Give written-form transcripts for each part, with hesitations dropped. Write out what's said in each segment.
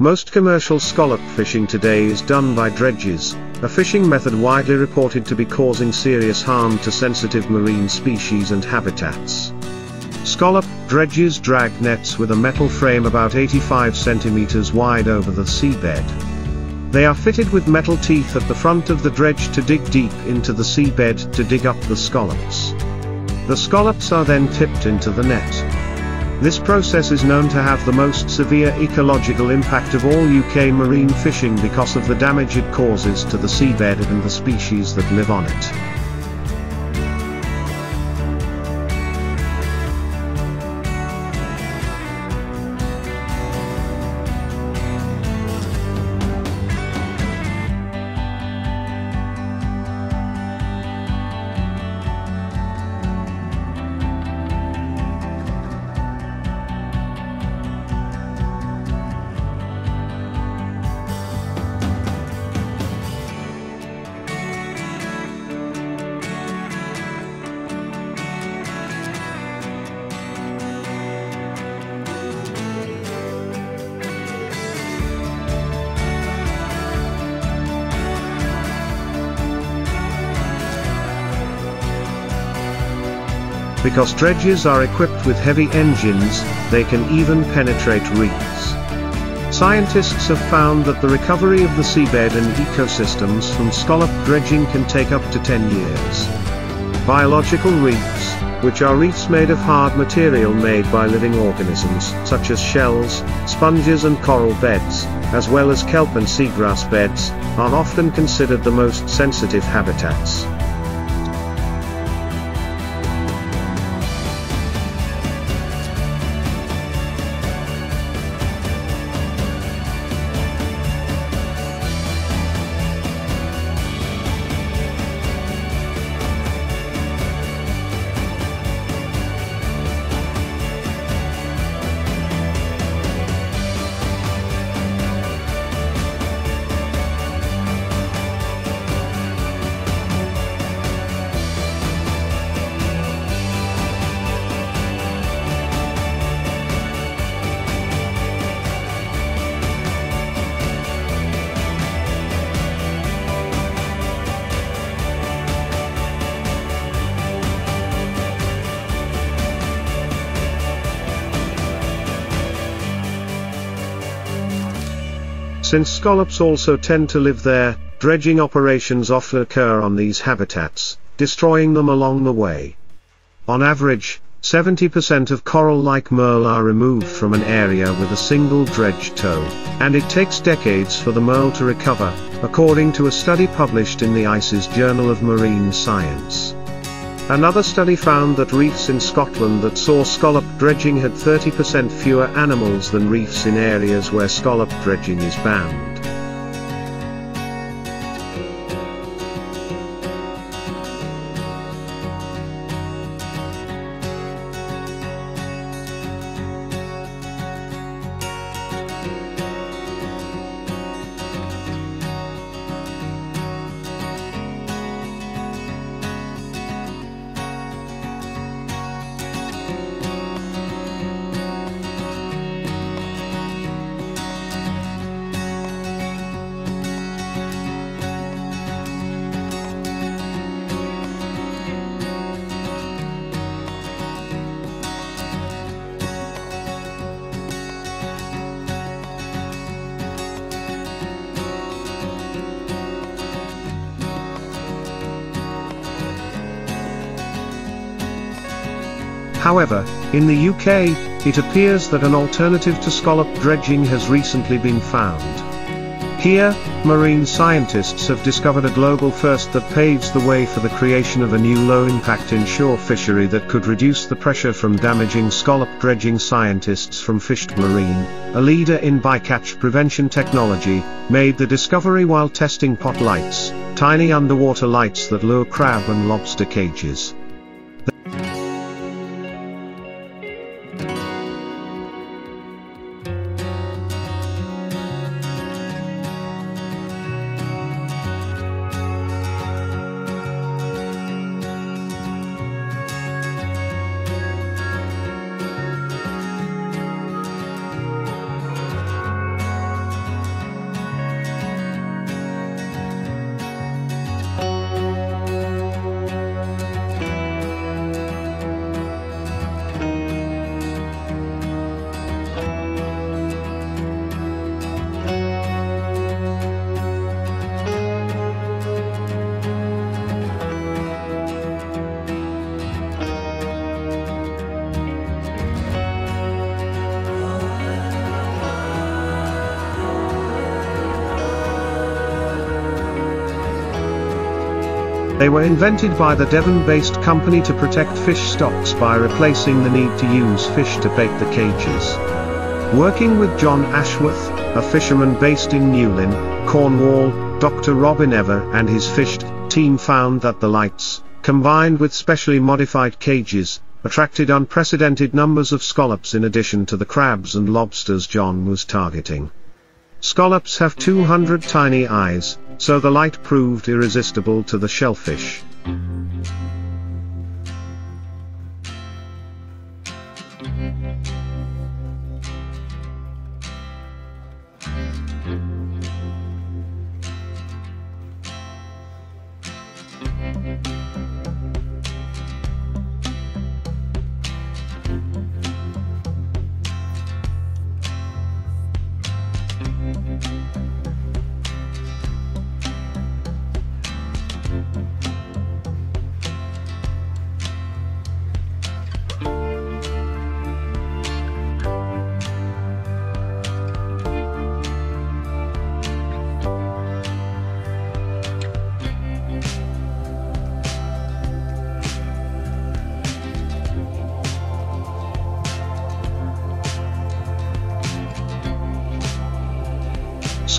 Most commercial scallop fishing today is done by dredges, a fishing method widely reported to be causing serious harm to sensitive marine species and habitats. Scallop dredges drag nets with a metal frame about 85 centimeters wide over the seabed. They are fitted with metal teeth at the front of the dredge to dig deep into the seabed to dig up the scallops. The scallops are then tipped into the net. This process is known to have the most severe ecological impact of all UK marine fishing because of the damage it causes to the seabed and the species that live on it. Because dredges are equipped with heavy engines, they can even penetrate reefs. Scientists have found that the recovery of the seabed and ecosystems from scallop dredging can take up to 10 years. Biological reefs, which are reefs made of hard material made by living organisms, such as shells, sponges and coral beds, as well as kelp and seagrass beds, are often considered the most sensitive habitats. Since scallops also tend to live there, dredging operations often occur on these habitats, destroying them along the way. On average, 70% of coral like merle are removed from an area with a single dredge tow, and it takes decades for the merle to recover, according to a study published in the ICES Journal of Marine Science. Another study found that reefs in Scotland that saw scallop dredging had 30% fewer animals than reefs in areas where scallop dredging is banned. However, in the UK, it appears that an alternative to scallop dredging has recently been found. Here, marine scientists have discovered a global first that paves the way for the creation of a new low-impact inshore fishery that could reduce the pressure from damaging scallop dredging. Scientists from Fished Marine, a leader in bycatch prevention technology, made the discovery while testing pot lights, tiny underwater lights that lure crab and lobster cages. They were invented by the Devon-based company to protect fish stocks by replacing the need to use fish to bait the cages. Working with John Ashworth, a fisherman based in Newlyn, Cornwall, Dr. Robin Ever and his fish team found that the lights, combined with specially modified cages, attracted unprecedented numbers of scallops in addition to the crabs and lobsters John was targeting. Scallops have 200 tiny eyes, so the light proved irresistible to the shellfish.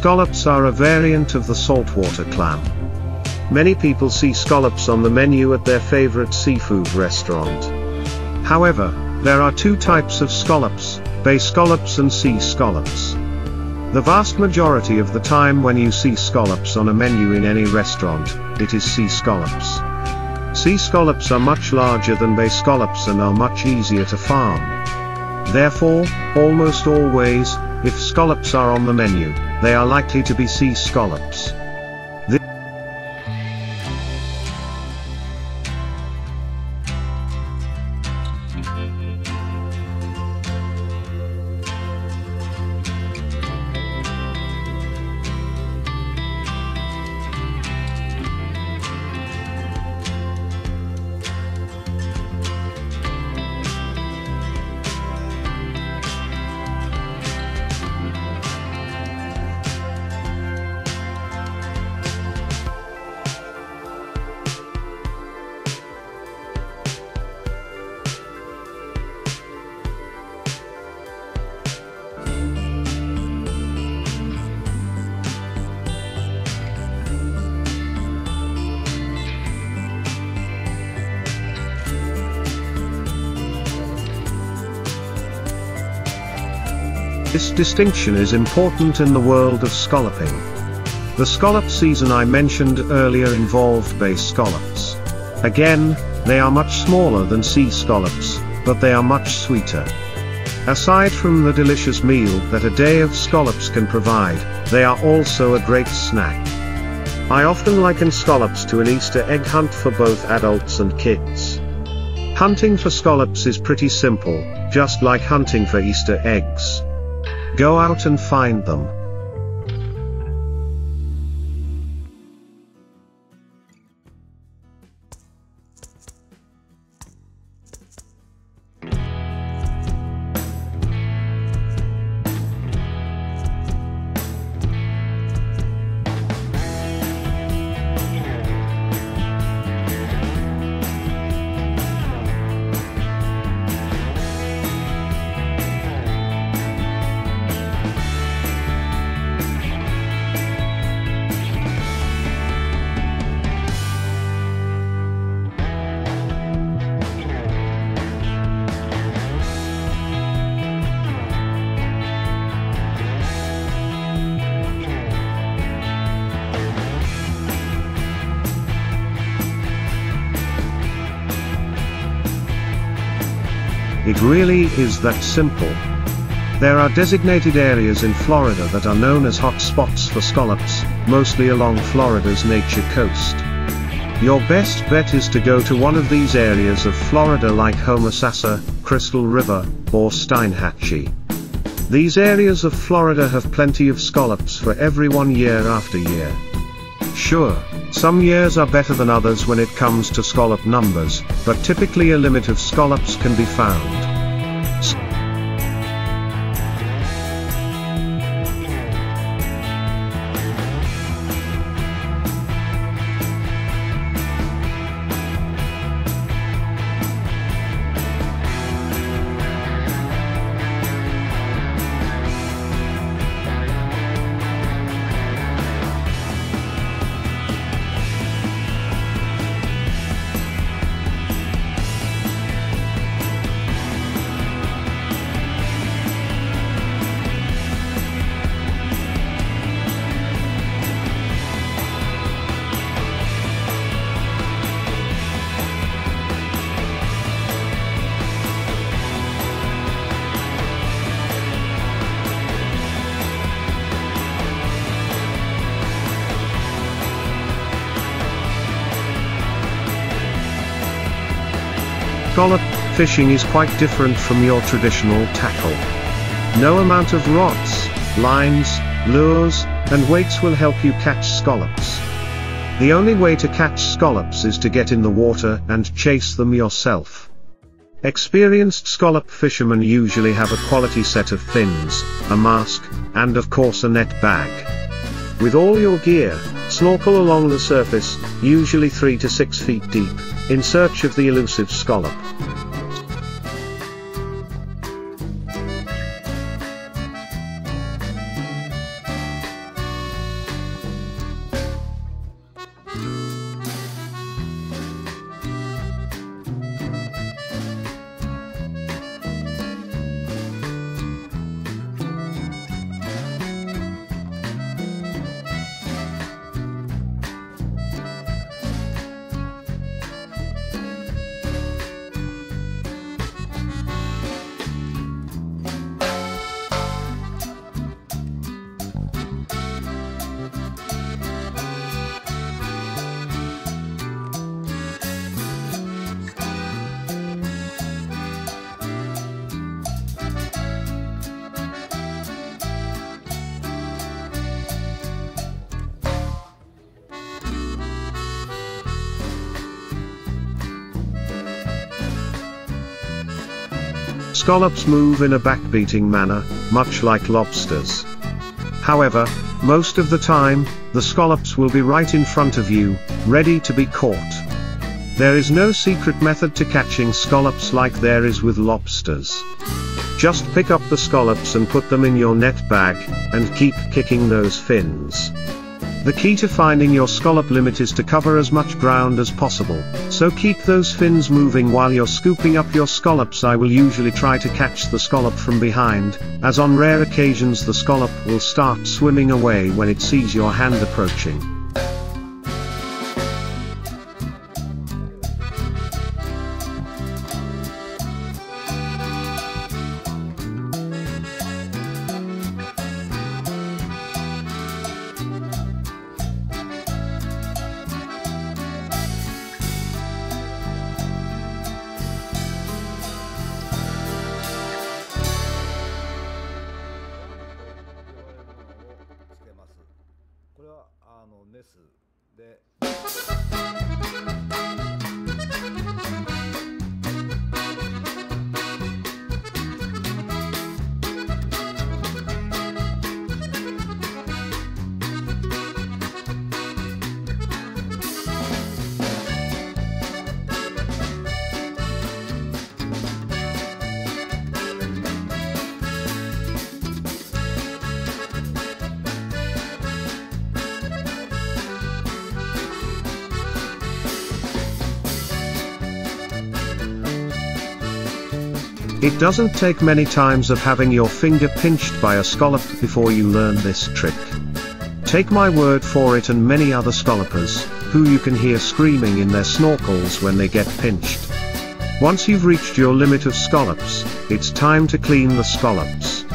Scallops are a variant of the saltwater clam. Many people see scallops on the menu at their favorite seafood restaurant. However, there are two types of scallops, bay scallops and sea scallops. The vast majority of the time when you see scallops on a menu in any restaurant, it is sea scallops. Sea scallops are much larger than bay scallops and are much easier to farm. Therefore, almost always, if scallops are on the menu, they are likely to be sea scallops. This distinction is important in the world of scalloping. The scallop season I mentioned earlier involved bay scallops. Again, they are much smaller than sea scallops, but they are much sweeter. Aside from the delicious meal that a day of scallops can provide, they are also a great snack. I often liken scallops to an Easter egg hunt for both adults and kids. Hunting for scallops is pretty simple, just like hunting for Easter eggs. Go out and find them. It really is that simple. There are designated areas in Florida that are known as hot spots for scallops, mostly along Florida's nature coast. Your best bet is to go to one of these areas of Florida like Homosassa, Crystal River, or Steinhatchee. These areas of Florida have plenty of scallops for everyone year after year. Sure, some years are better than others when it comes to scallop numbers, but typically a limit of scallops can be found. Scallop fishing is quite different from your traditional tackle. No amount of rods, lines, lures, and weights will help you catch scallops. The only way to catch scallops is to get in the water and chase them yourself. Experienced scallop fishermen usually have a quality set of fins, a mask, and of course a net bag. With all your gear, snorkel along the surface, usually 3 to 6 feet deep, in search of the elusive scallop. Scallops move in a backbeating manner, much like lobsters. However, most of the time, the scallops will be right in front of you, ready to be caught. There is no secret method to catching scallops like there is with lobsters. Just pick up the scallops and put them in your net bag, and keep kicking those fins. The key to finding your scallop limit is to cover as much ground as possible, so keep those fins moving while you're scooping up your scallops. I will usually try to catch the scallop from behind, as on rare occasions the scallop will start swimming away when it sees your hand approaching. It doesn't take many times of having your finger pinched by a scallop before you learn this trick. Take my word for it, and many other scallopers, who you can hear screaming in their snorkels when they get pinched. Once you've reached your limit of scallops, it's time to clean the scallops.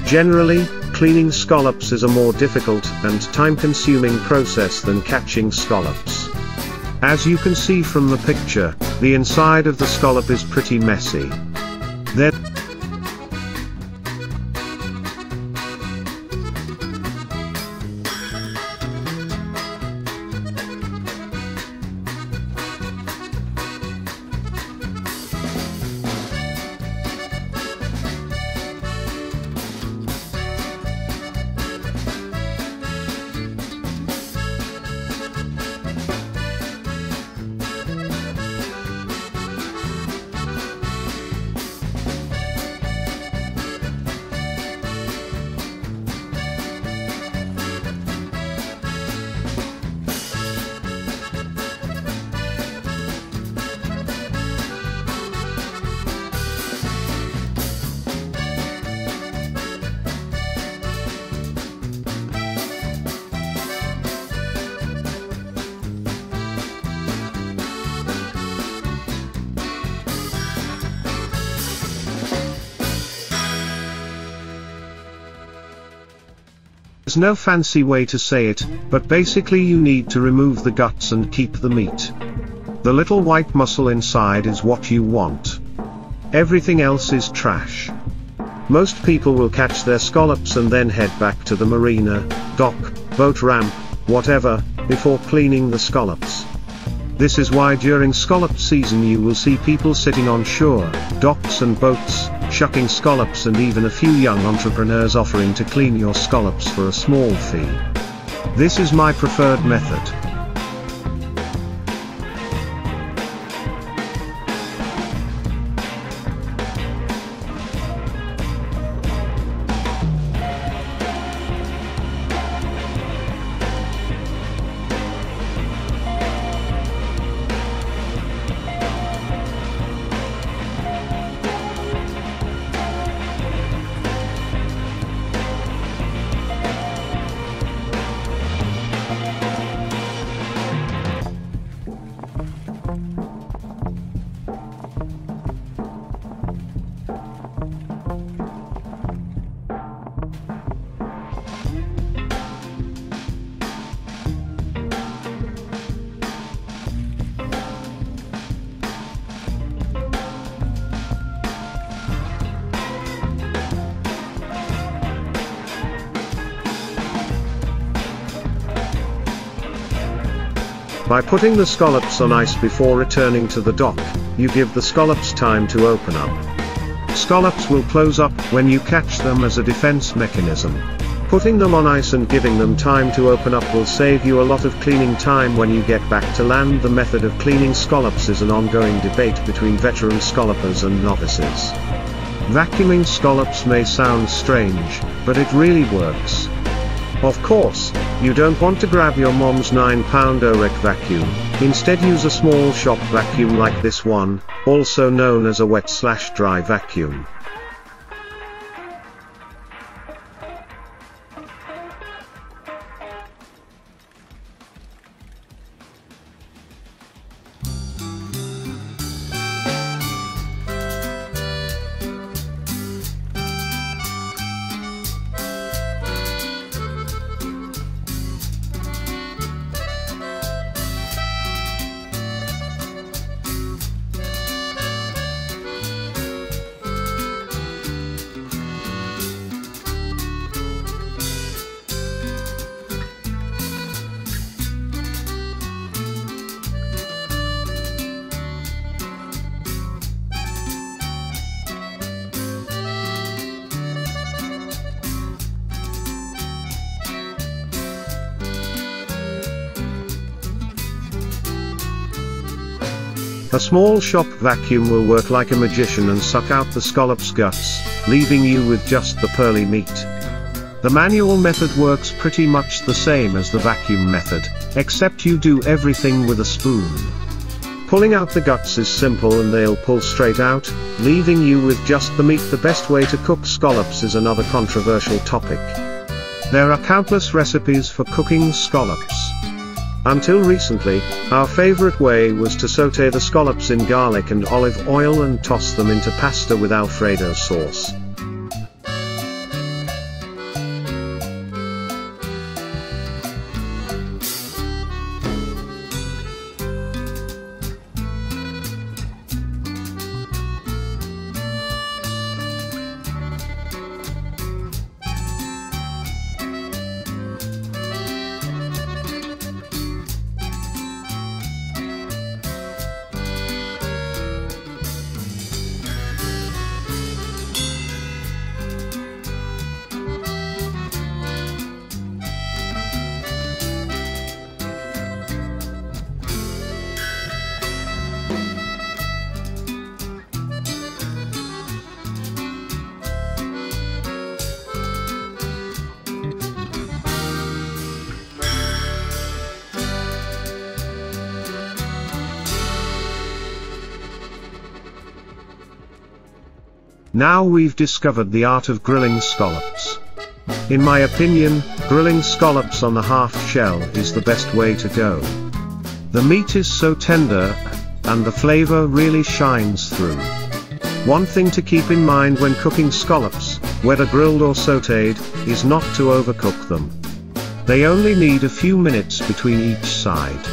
Generally, cleaning scallops is a more difficult and time-consuming process than catching scallops. As you can see from the picture, the inside of the scallop is pretty messy. There's no fancy way to say it, but basically you need to remove the guts and keep the meat. The little white mussel inside is what you want. Everything else is trash. Most people will catch their scallops and then head back to the marina, dock, boat ramp, whatever, before cleaning the scallops. This is why during scallop season you will see people sitting on shore, docks and boats, shucking scallops, and even a few young entrepreneurs offering to clean your scallops for a small fee. This is my preferred method. By putting the scallops on ice before returning to the dock, you give the scallops time to open up. Scallops will close up when you catch them as a defense mechanism. Putting them on ice and giving them time to open up will save you a lot of cleaning time when you get back to land. The method of cleaning scallops is an ongoing debate between veteran scallopers and novices. Vacuuming scallops may sound strange, but it really works. Of course, you don't want to grab your mom's 9-pound Orec vacuum. Instead use a small shop vacuum like this one, also known as a wet/dry vacuum. A small shop vacuum will work like a magician and suck out the scallop's guts, leaving you with just the pearly meat. The manual method works pretty much the same as the vacuum method, except you do everything with a spoon. Pulling out the guts is simple and they'll pull straight out, leaving you with just the meat. The best way to cook scallops is another controversial topic. There are countless recipes for cooking scallops. Until recently, our favorite way was to sauté the scallops in garlic and olive oil and toss them into pasta with Alfredo sauce. Now we've discovered the art of grilling scallops. In my opinion, grilling scallops on the half shell is the best way to go. The meat is so tender, and the flavor really shines through. One thing to keep in mind when cooking scallops, whether grilled or sautéed, is not to overcook them. They only need a few minutes between each side.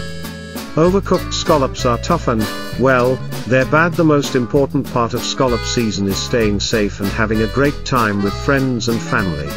Overcooked scallops are tough and, well, they're bad. The most important part of scallop season is staying safe and having a great time with friends and family.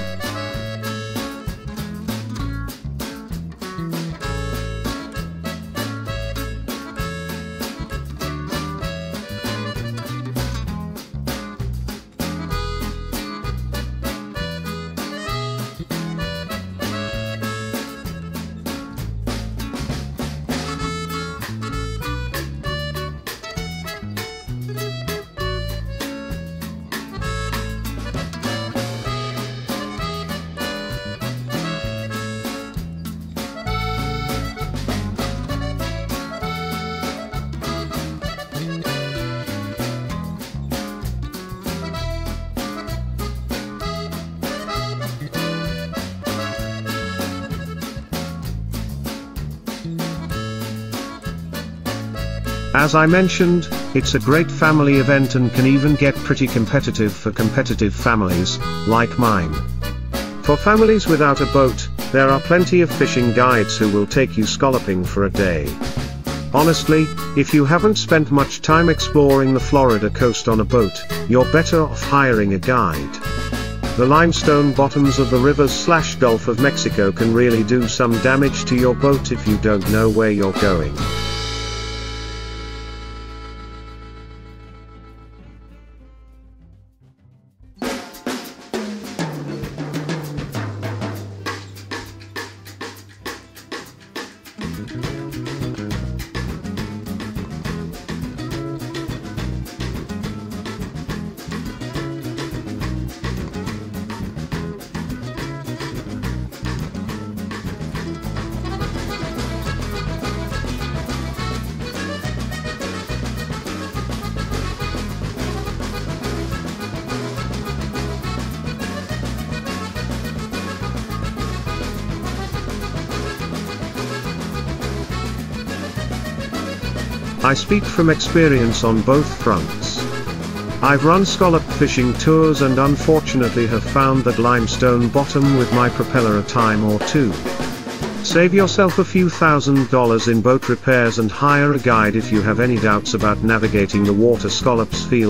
As I mentioned, it's a great family event and can even get pretty competitive for competitive families, like mine. For families without a boat, there are plenty of fishing guides who will take you scalloping for a day. Honestly, if you haven't spent much time exploring the Florida coast on a boat, you're better off hiring a guide. The limestone bottoms of the rivers/Gulf of Mexico can really do some damage to your boat if you don't know where you're going. I speak from experience on both fronts. I've run scallop fishing tours and unfortunately have found that limestone bottom with my propeller a time or two. Save yourself a few $1,000s in boat repairs and hire a guide if you have any doubts about navigating the water scallops feel